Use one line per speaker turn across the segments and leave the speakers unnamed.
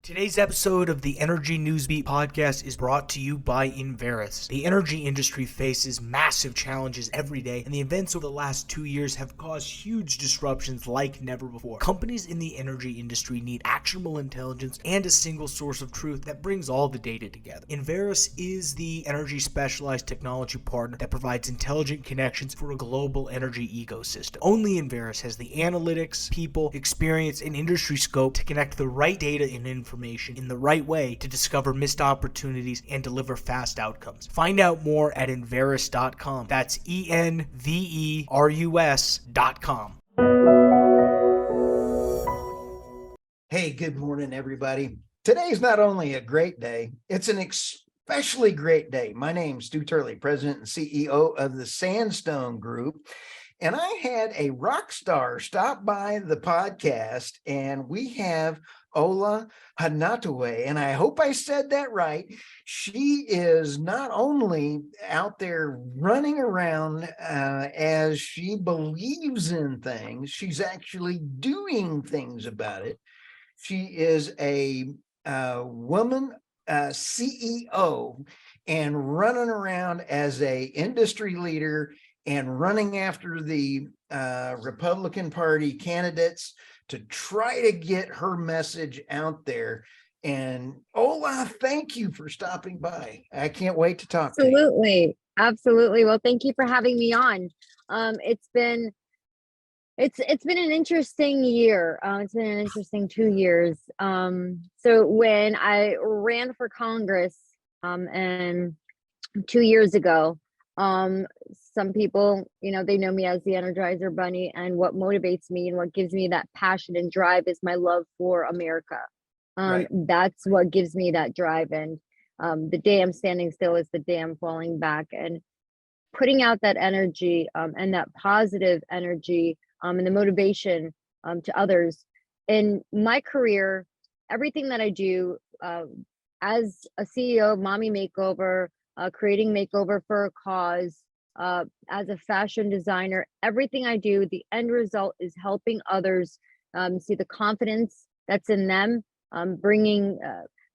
Today's episode of the Energy Newsbeat podcast is brought to you by Enverus. The energy industry faces massive challenges every day, and the events over the last 2 years have caused huge disruptions like never before. Companies in the energy industry need actionable intelligence and a single source of truth that brings all the data together. Enverus is the energy specialized technology partner that provides intelligent connections for a global energy ecosystem. Only Enverus has the analytics, people, experience, and industry scope to connect the right data and information in the right way to discover missed opportunities and deliver fast outcomes. Find out more at Enverus.com. That's ENVERUS.com.
Hey, good morning, everybody. Today's not only a great day, it's an especially great day. My name's Stu Turley, President and CEO of the Sandstone Group. And I had a rock star stop by the podcast, and we have Ola Hawatmeh, and I hope I said that right. She is not only out there running around as she believes in things, she's actually doing things about it. She is a woman CEO and running around as a industry leader and running after the Republican Party candidates to try to get her message out there. And Ola, thank you for stopping by. I can't wait to talk to you.
Absolutely. Well, thank you for having me on. It's been an interesting year. It's been an interesting 2 years. So when I ran for Congress and 2 years ago, some people, they know me as the Energizer Bunny, and what motivates me and what gives me that passion and drive is my love for America.
Right.
That's what gives me that drive. And the day I'm standing still is the day I'm falling back, and putting out that energy and that positive energy and the motivation to others. In my career, everything that I do as a CEO of Mommy Makeover, creating makeover for a cause, as a fashion designer, everything I do, the end result is helping others see the confidence that's in them, bringing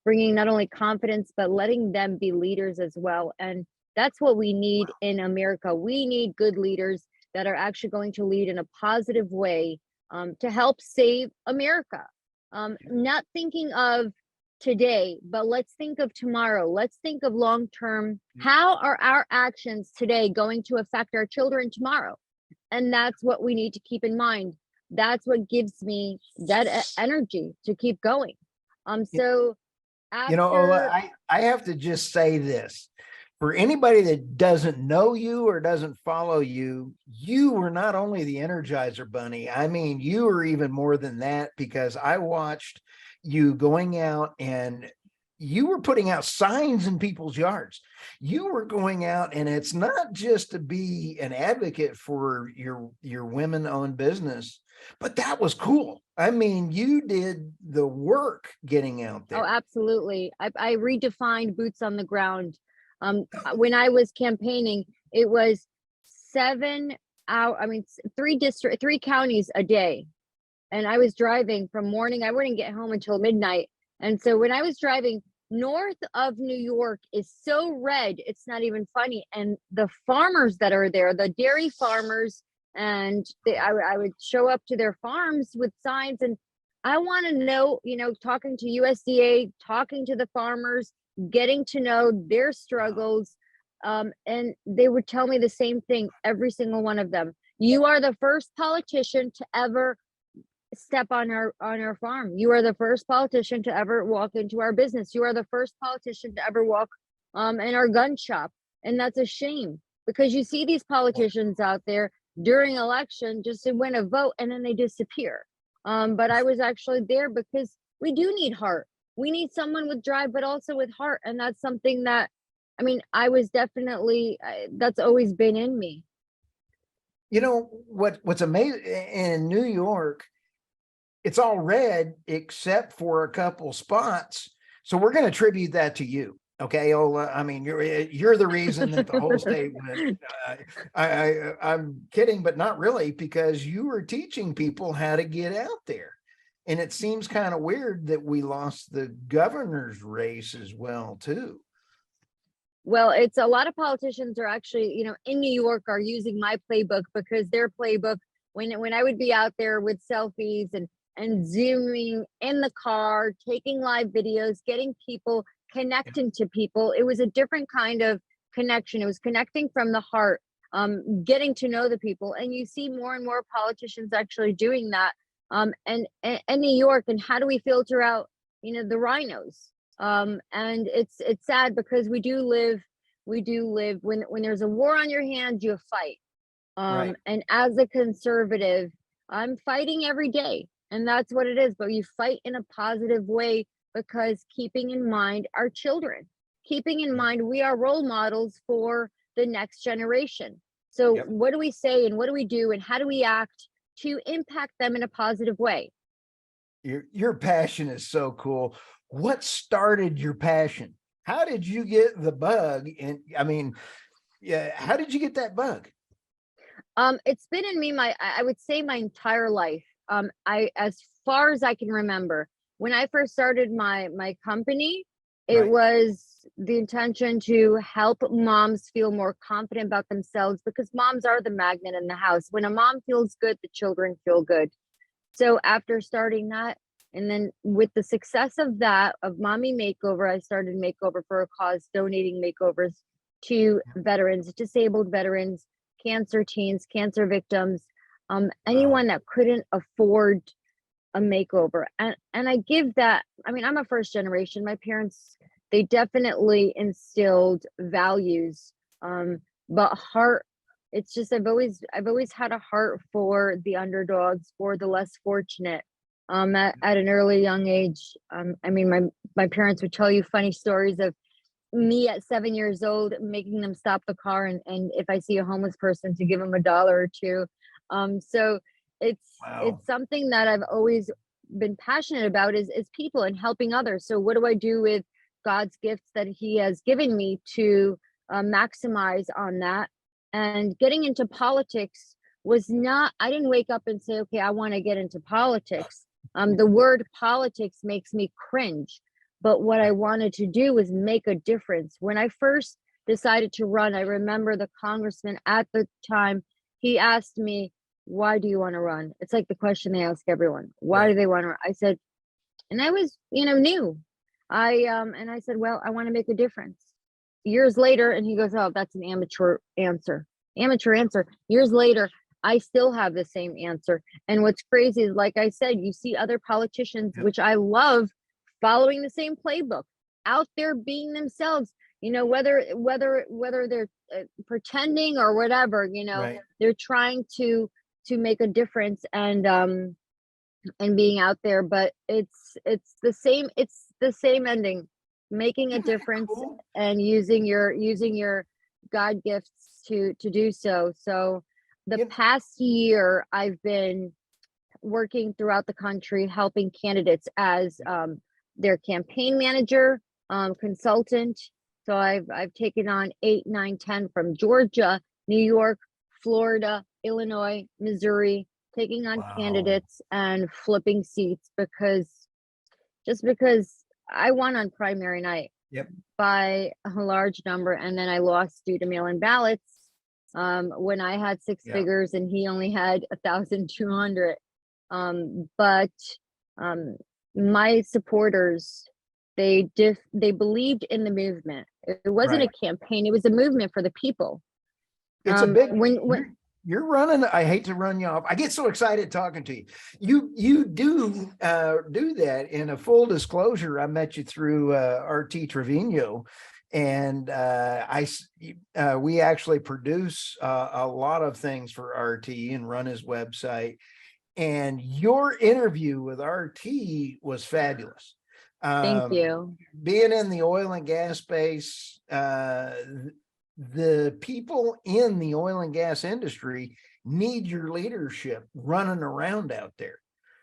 not only confidence, but letting them be leaders as well. And that's what we need in America. We need good leaders that are actually going to lead in a positive way to help save America. Not thinking of today, but let's think of tomorrow. Let's think of long term. How are our actions today going to affect our children tomorrow? And that's what we need to keep in mind. That's what gives me that energy to keep going. So after,
Ola, I have to just say this. For anybody that doesn't know you or doesn't follow you, you were not only the Energizer Bunny. I mean, you were even more than that, because I watched you going out and you were putting out signs in people's yards. You were going out, and it's not just to be an advocate for your women-owned business, but that was cool. I mean, you did the work getting out there.
Oh, absolutely. I redefined boots on the ground. When I was campaigning, it was 7 hours, 3 counties a day. And I was driving from morning, I wouldn't get home until midnight. And so when I was driving, north of New York is so red, it's not even funny. And the farmers that are there, the dairy farmers, and I would show up to their farms with signs, and I want to know, talking to USDA, talking to the farmers, getting to know their struggles. And they would tell me the same thing, every single one of them. You are the first politician to ever step on our farm. You are the first politician to ever walk into our business. You are the first politician to ever walk in our gun shop. And that's a shame, because you see these politicians out there during election just to win a vote, and then they disappear. But I was actually there because we do need heart. We need someone with drive, but also with heart. And that's something that, I was definitely, that's always been in me.
What's amazing in New York, it's all red except for a couple spots. So we're going to attribute that to you. Okay, Ola. You're the reason that the whole state went. I'm kidding, but not really, because you were teaching people how to get out there. And it seems kind of weird that we lost the governor's race as well, too.
Well, it's a lot of politicians are actually, in New York are using my playbook, because their playbook, when I would be out there with selfies and zooming in the car, taking live videos, getting people, connecting to people, it was a different kind of connection. It was connecting from the heart, getting to know the people. And you see more and more politicians actually doing that. And New York, and how do we filter out, the rhinos? And it's sad, because we do live when there's a war on your hands, you fight.
Right.
And as a conservative, I'm fighting every day, and that's what it is. But you fight in a positive way, because keeping in mind our children, keeping in mind we are role models for the next generation. So
Yep.
what do we say, and what do we do, and how do we act to impact them in a positive way?
Your passion is so cool. What started your passion? How did you get the bug? And I mean, yeah, how did you get that bug?
It's been in me I would say my entire life. As far as I can remember, when I first started my company, it
Right.
was the intention to help moms feel more confident about themselves, because moms are the magnet in the house. When a mom feels good, the children feel good. So after starting that, and then with the success of that, of Mommy Makeover, I started Makeover for a Cause, donating makeovers to veterans, disabled veterans, cancer teens, cancer victims,
Wow.
anyone that couldn't afford a makeover. And I give that, I mean, I'm a first generation. My parents, they definitely instilled values, but heart, it's just I've always had a heart for the underdogs, for the less fortunate. At an early young age, I mean, my parents would tell you funny stories of me at 7 years old making them stop the car, and if I see a homeless person, to give them $1 or two. So
Wow.
it's something that I've always been passionate about, is people and helping others. So what do I do with God's gifts that He has given me to maximize on that? And getting into politics was not, I didn't wake up and say, okay, I want to get into politics. The word politics makes me cringe. But what I
Right.
wanted to do was make a difference. When I first decided to run, I remember the congressman at the time, he asked me, why do you want to run? It's like the question they ask everyone. Why do
Right.
they want to run? I said, and I was, new. I said, well, I want to make a difference. Years later, and he goes, oh, that's an amateur answer. Amateur answer. Years later, I still have the same answer. And what's crazy is, like I said, you see other politicians,
Yep.
which I love, following the same playbook, out there being themselves. Whether they're pretending or whatever,
Right.
they're trying to make a difference, and being out there. But it's the same ending, making a
Isn't that
difference,
cool?
and using your God gifts to do so. So the
You
past year, I've been working throughout the country, helping candidates as their campaign manager, consultant. So I've taken on 8, 9, 10 from Georgia, New York, Florida, Illinois, Missouri, taking on
Wow.
candidates and flipping seats, because I won on primary night
Yep.
by a large number, and then I lost due to mail-in ballots, when I had six
Yeah.
figures and he only had 1,200. But um, my supporters, they believed in the movement. It wasn't a
Right.
campaign; it was a movement for the people.
It's a big,
When
you're running. I hate to run you off. I get so excited talking to you. You do that. In a full disclosure, I met you through RT Trevino, and we actually produce a lot of things for RT and run his website. And your interview with RT was fabulous.
Thank
Um,
you.
Being in the oil and gas space, the people in the oil and gas industry need your leadership running around out there.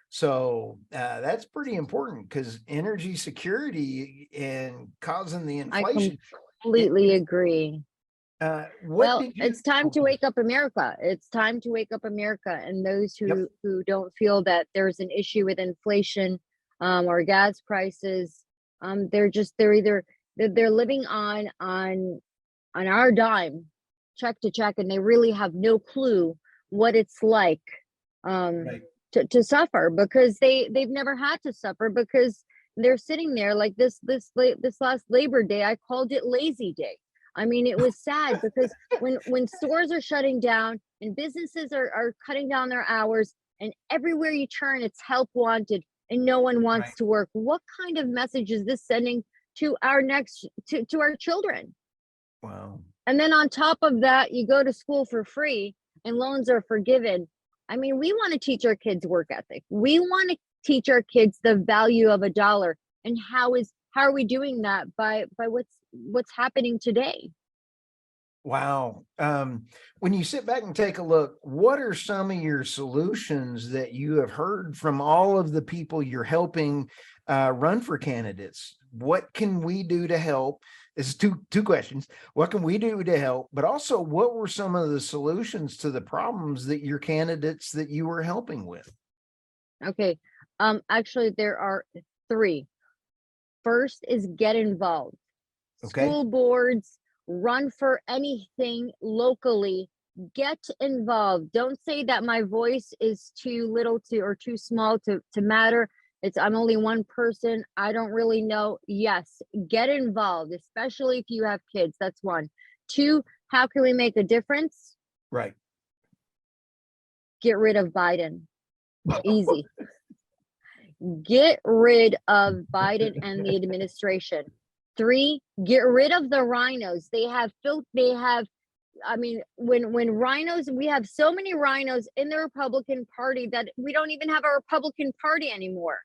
So that's pretty important, because energy security and causing the
I
inflation.
completely agree.
What
Well,
did you?
it's time to wake up America. It's time to wake up America. And those
Yep.
who don't feel that there's an issue with inflation or gas prices, they're living on our dime, check to check, and they really have no clue what it's like
Right.
to suffer, because they've never had to suffer, because they're sitting there like this last Labor Day. I called it lazy day. I mean, it was sad because when stores are shutting down and businesses are cutting down their hours, and everywhere you turn, it's help wanted and no one wants
Right.
to work. What kind of message is this sending to to our children?
Wow.
And then on top of that, you go to school for free and loans are forgiven. I mean, we want to teach our kids work ethic. We want to teach our kids the value of a dollar. And how are we doing that by what's happening today?
Wow. When you sit back and take a look, what are some of your solutions that you have heard from all of the people you're helping run for candidates? What can we do to help? This is two questions. What can we do to help? But also, what were some of the solutions to the problems that your candidates that you were helping with?
Okay. Actually, there are three. First is get involved.
Okay.
School boards, run for anything locally, get involved. Don't say that my voice is too little or too small to matter. I'm only one person. I don't really know. Yes, get involved, especially if you have kids. That's one. Two, how can we make a difference?
Right.
Get rid of Biden. Easy. Get rid of Biden and the administration. Three, get rid of the rhinos. I mean, when rhinos, we have so many rhinos in the Republican Party that we don't even have a Republican Party anymore.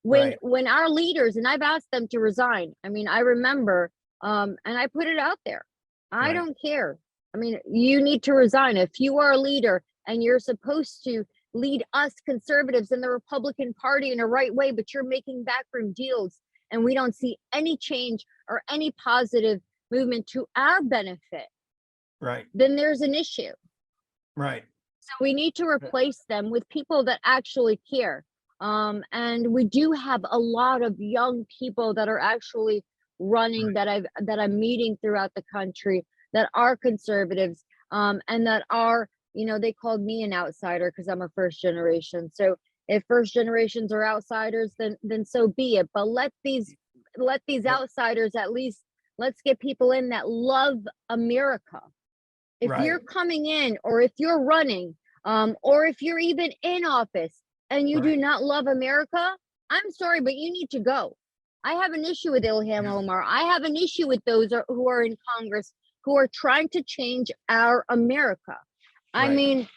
When our leaders, and I've asked them to resign. I mean, I remember, and I put it out there. I don't care. I mean, you need to resign. If you are a leader and you're supposed to lead us conservatives in the Republican Party in a right way, but you're making backroom deals and we don't see any change or any positive movement to our benefit,
Right.
then there's an issue.
Right.
So we need to replace them with people that actually care. And we do have a lot of young people that are actually running that I'm meeting throughout the country that are conservatives, and that are, they called me an outsider because I'm a first generation. So if first generations are outsiders, then so be it. But let these outsiders, at least let's get people in that love America. If you're coming in, or if you're running, or if you're even in office and you do not love America, I'm sorry, but you need to go. I have an issue with Ilhan Omar. I have an issue with those who are in Congress who are trying to change our America. I mean,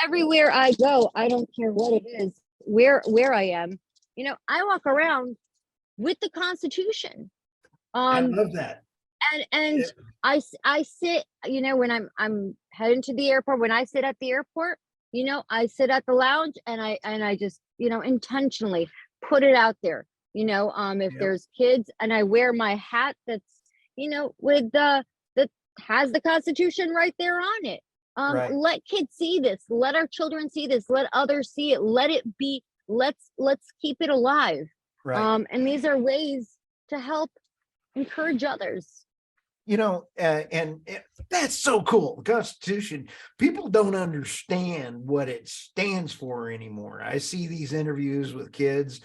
everywhere I go, I don't care what it is, where I am, I walk around with the Constitution.
I love that.
And I sit, when I'm heading to the airport, when I sit at the airport, I sit at the lounge and I just, intentionally put it out there, if there's kids, and I wear my hat that's, with that has the Constitution right there on it. Let kids see this, let our children see this, let others see it, let it be, let's keep it alive. And these are ways to help encourage others.
And that's so cool. The Constitution, people don't understand what it stands for anymore. I see these interviews with kids,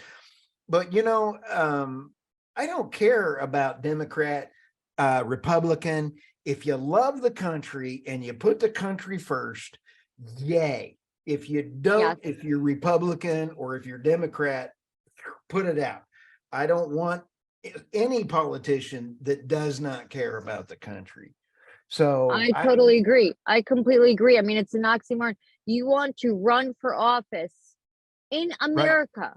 but I don't care about Democrat, Republican. If you love the country and you put the country first, yay. If you don't, if you're Republican or if you're Democrat, put it out. I don't want any politician that does not care about the country. So
I totally agree. I completely agree. I mean, it's an oxymoron. You want to run for office in America,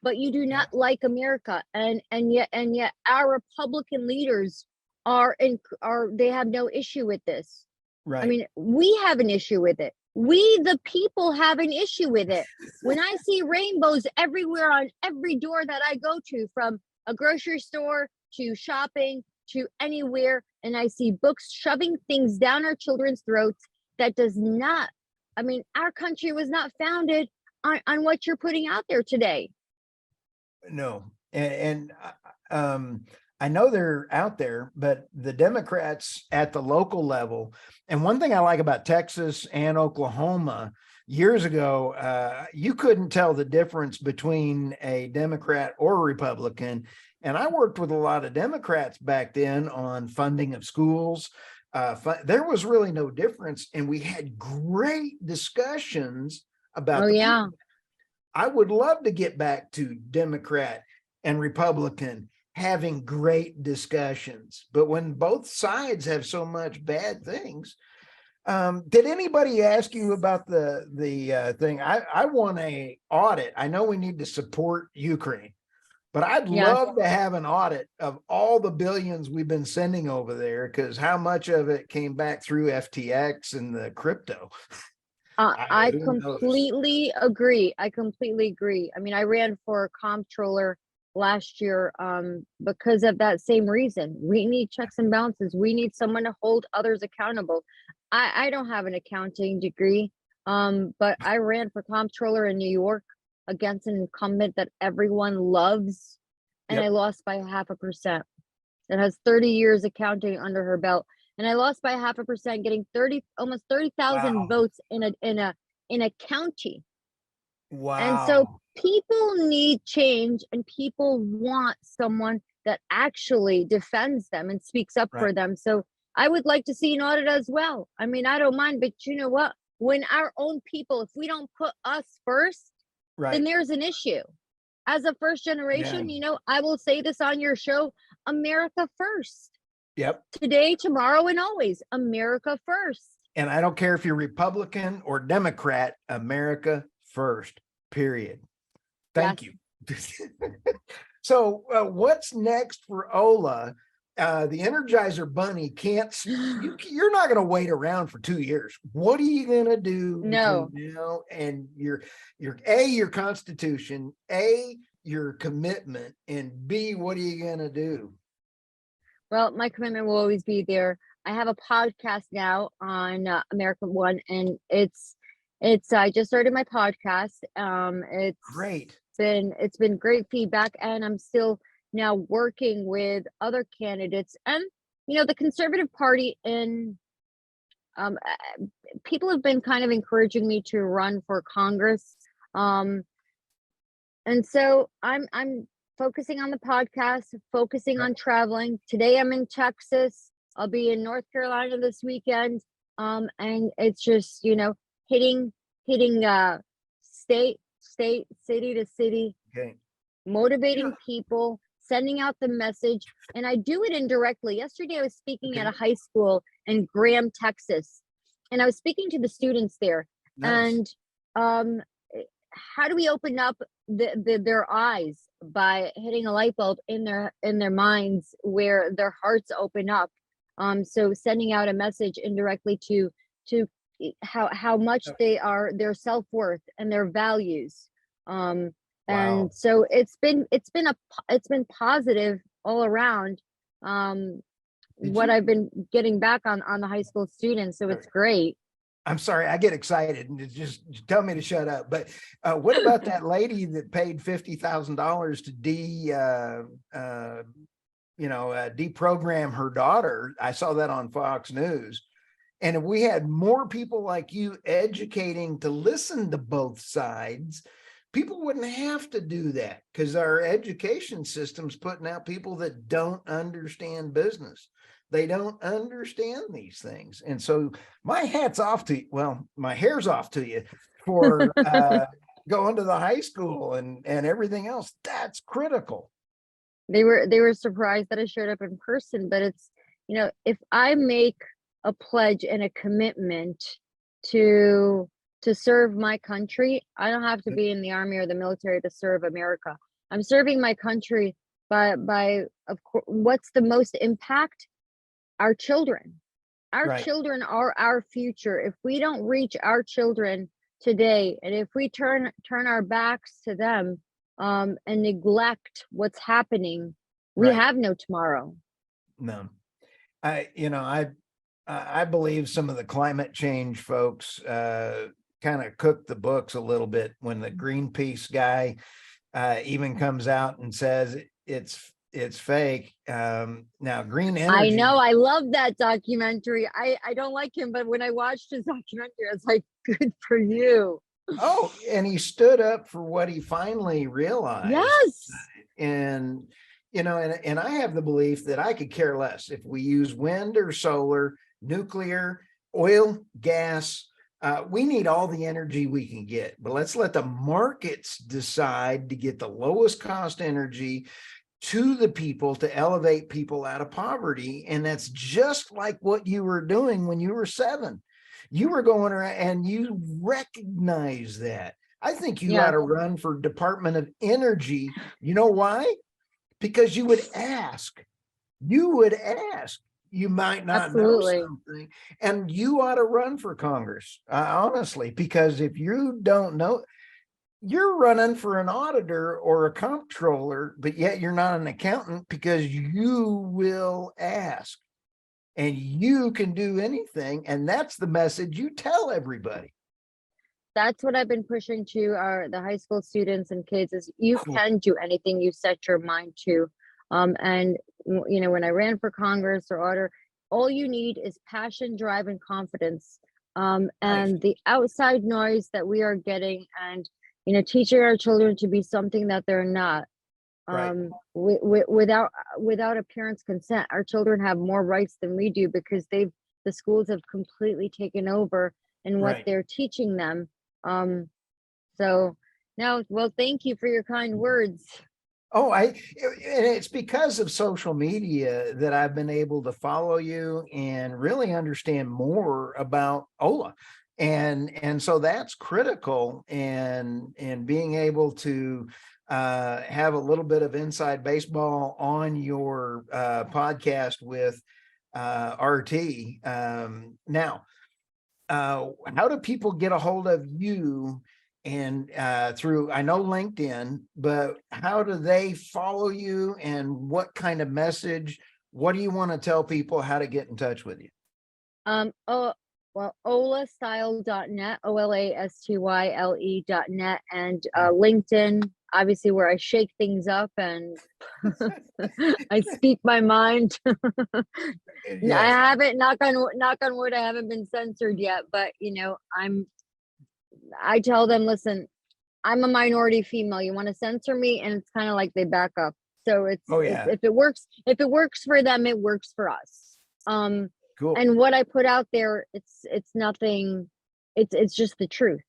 but you do not like America, and yet our Republican leaders they have no issue with this. I mean, we have an issue with it. We, the people, have an issue with it. When I see rainbows everywhere on every door that I go to, from a grocery store to shopping to anywhere, and I see books shoving things down our children's throats that does not, I mean, our country was not founded on what you're putting out there today.
No, I know they're out there, but the Democrats at the local level, and one thing I like about Texas and Oklahoma, years ago, you couldn't tell the difference between a Democrat or a Republican. And I worked with a lot of Democrats back then on funding of schools. There was really no difference, and we had great discussions about
Oh,
the
yeah.
people. I would love to get back to Democrat and Republican having great discussions, but when both sides have so much bad things, did anybody ask you about the thing? I want a audit. I know we need to support Ukraine, but I'd
Yes.
love to have an audit of all the billions we've been sending over there, because how much of it came back through FTX and the crypto?
I
Who knows?
completely agree. I completely agree. I mean, I ran for comptroller last year because of that same reason. We need checks and balances. We need someone to hold others accountable. I don't have an accounting degree, but I ran for comptroller in New York against an incumbent that everyone loves, and I
Yep.
lost by 0.5%. That has 30 years accounting under her belt, and I lost by 0.5%, getting almost 30,000
Wow.
votes in a county. And so
Wow.
people need change, and people want someone that actually defends them and speaks up for
Right.
them. So I would like to see an audit as well. I mean, I don't mind, but you know what? When our own people, if we don't put us first, then
Right.
there's an issue. As a first
Yeah.
generation, you know, I will say this on your show, America first.
Yep.
Today, tomorrow, and always, America first.
And I don't care if you're Republican or Democrat, America first, period. Thank
Yes.
you. So what's next for Ola? The Energizer Bunny you're not going to wait around for 2 years. What are you going to do
No.
between now and your constitution, your commitment, and B, what are you going to do?
Well, my commitment will always be there. I have a podcast now on America One, and it's I just started my podcast.
Great.
It's been great feedback, and I'm still now working with other candidates, and you know, the Conservative Party, and people have been kind of encouraging me to run for Congress. And so I'm focusing on the podcast, focusing on traveling. Today I'm in Texas. I'll be in North Carolina this weekend. And it's just, you know, hitting state, city to city,
Okay.
motivating
Yeah.
people, sending out the message. And I do it indirectly. Yesterday I was speaking at a high school in Graham, Texas, and I was speaking to the students there.
Nice.
And how do we open up their eyes? By hitting a light bulb in their minds, where their hearts open up. So sending out a message indirectly to how much they are, their self-worth and their values.
Wow.
And so it's been positive all around. What I've been getting back on the high school students, so it's great.
I'm sorry, I get excited and just tell me to shut up. But what about that lady that paid $50,000 to deprogram her daughter? I saw that on Fox News. And if we had more people like you educating to listen to both sides, people wouldn't have to do that, because our education system's putting out people that don't understand business. They don't understand these things. And so my hat's off to you. Well, my hair's off to you for going to the high school and everything else. That's critical.
They were surprised that I showed up in person, but it's, you know, if I make a pledge and a commitment to serve my country, I don't have to be in the army or the military to serve America. I'm serving my country by of course, what's the most impact? Our children. Our children are our future. If we don't reach our children today, and if we turn our backs to them, and neglect what's happening, we have no tomorrow.
No. I believe some of the climate change folks kind of cooked the books a little bit when the Greenpeace guy even comes out and says it's fake. Now green
I
energy.
know. I love that documentary. I don't like him, but when I watched his documentary, I was like, good for you.
Oh, and he stood up for what he finally realized.
Yes.
And and I have the belief that I could care less if we use wind or solar, nuclear, oil, gas. We need all the energy we can get, but let's let the markets decide to get the lowest cost energy to the people to elevate people out of poverty. And that's just like what you were doing when you were 7. You were going around and you recognize that. I think you ought to run for Department of Energy. You know why? Because you would ask. You might not know something, and you ought to run for Congress, honestly, because if you don't know, you're running for an auditor or a comptroller, but yet you're not an accountant because you will ask and you can do anything. And that's the message you tell everybody.
That's what I've been pushing to the high school students and kids is you can do anything you set your mind to. And when I ran for Congress or auditor, all you need is passion, drive, and confidence. And the outside noise that we are getting and teaching our children to be something that they're not. Without a parent's consent, our children have more rights than we do because the schools have completely taken over in what they're teaching them. So now, well, thank you for your kind words.
Oh, and it's because of social media that I've been able to follow you and really understand more about Ola. And so that's critical, and being able to have a little bit of inside baseball on your podcast with RT. Now, how do people get a hold of you? And through, I know LinkedIn, but how do they follow you, and what kind of message? What do you want to tell people how to get in touch with you?
Olastyle.net, OLASTYLE.net, and LinkedIn, obviously, where I shake things up and I speak my mind. I haven't, knock on wood, I haven't been censored yet, but I tell them, listen, I'm a minority female. You want to censor me, and it's kind of like they back up. So it's if it works for them, it works for us.
Cool.
And what I put out there, it's nothing. It's just the truth.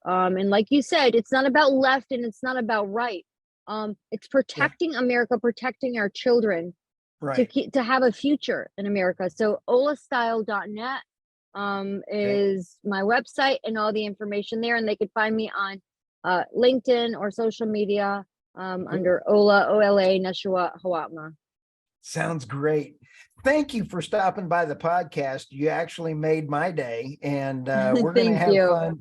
And like you said, it's not about left and it's not about right. It's protecting America, protecting our children to have a future in America. So olastyle.net is my website and all the information there, and they could find me on LinkedIn or social media under Ola Neshua Hawatmeh.
Sounds great. Thank you for stopping by the podcast. You actually made my day, and we're going to have fun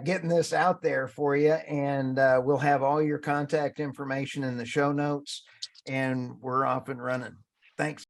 getting this out there for you. And we'll have all your contact information in the show notes, and we're off and running. Thanks.